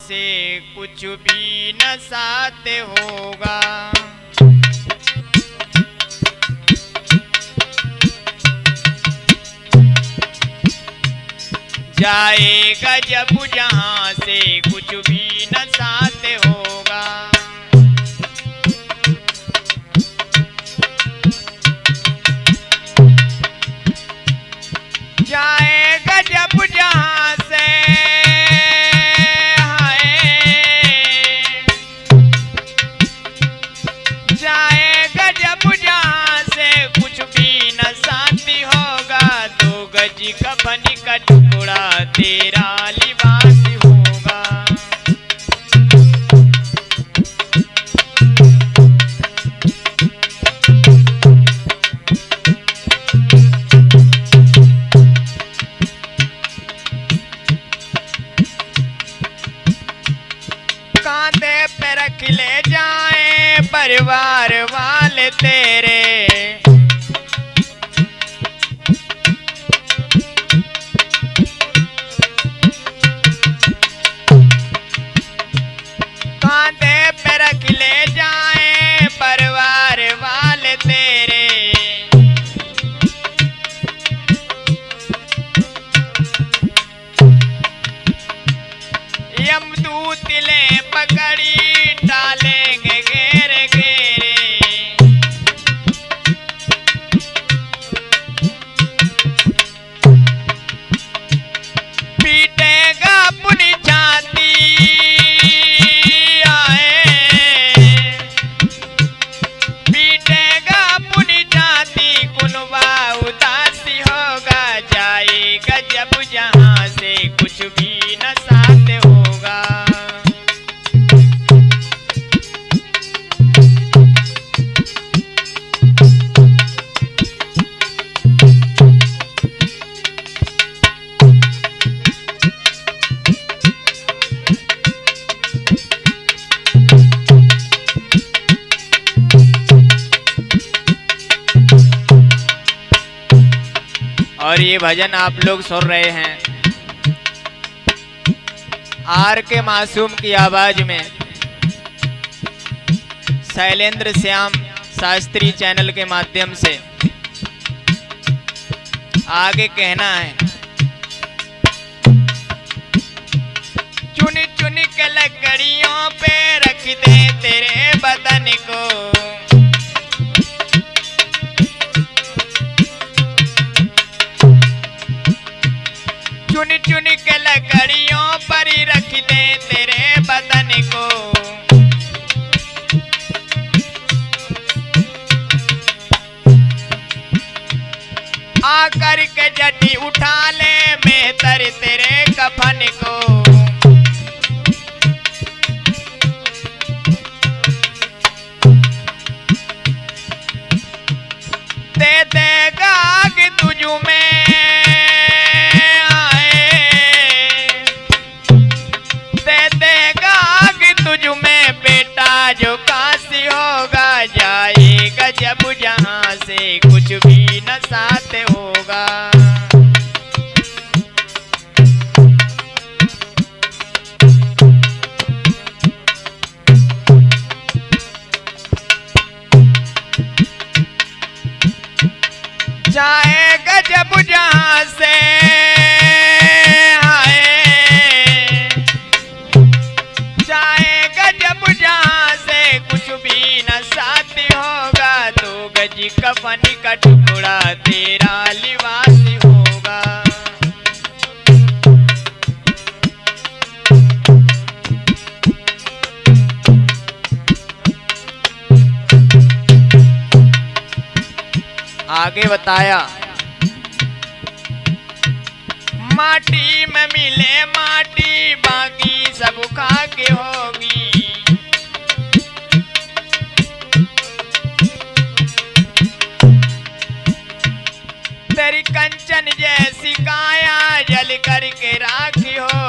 से कुछ भी न साथ होगा। जाएगा जब जहां से कुछ भी न साथ होगा। जाएगा जब जहां से जाएगा जब जहां से कुछ भी न साथी होगा। 2 गज कफन का टुकड़ा तेरा लिबास होगा। कांधे पे रख ले जाए परिवार वाले तेरे। कांधे पे रख ले जाए परिवार वाले तेरे। यमदूत ले पकड़ी डालेंगे घेरे घेरे। पीटेगा अपनी छाती पीटेगा अपनी छाती। कुनबा उदासी होगा। जाएगा जब जहां से कुछ भी न साथ होगा। और ये भजन आप लोग सुन रहे हैं आर के मासूम की आवाज में शैलेंद्र श्याम शास्त्री चैनल के माध्यम से। आगे कहना है, चुन चुन के लकड़ियों पे रख दे तेरे बदन को। चुन चुन के लकड़ियों पर ही रख दे तेरे बदन को। आकर के जटी उठा ले बेहतर तेरे कफन को। दे देगा आग तुझ में जो काशी होगा। जाएगा जब जहां से कुछ भी न साथ होगा। जाएगा जब जहां से जाएगा जब जहां से कुछ भी न साथी होगा। 2 गज कफन का टुकड़ा तेरा लिबास होगा। आगे बताया, माटी में मिले माटी बाकी सब खा के होगी। तेरी कंचन जैसी काया जल करके राखी हो।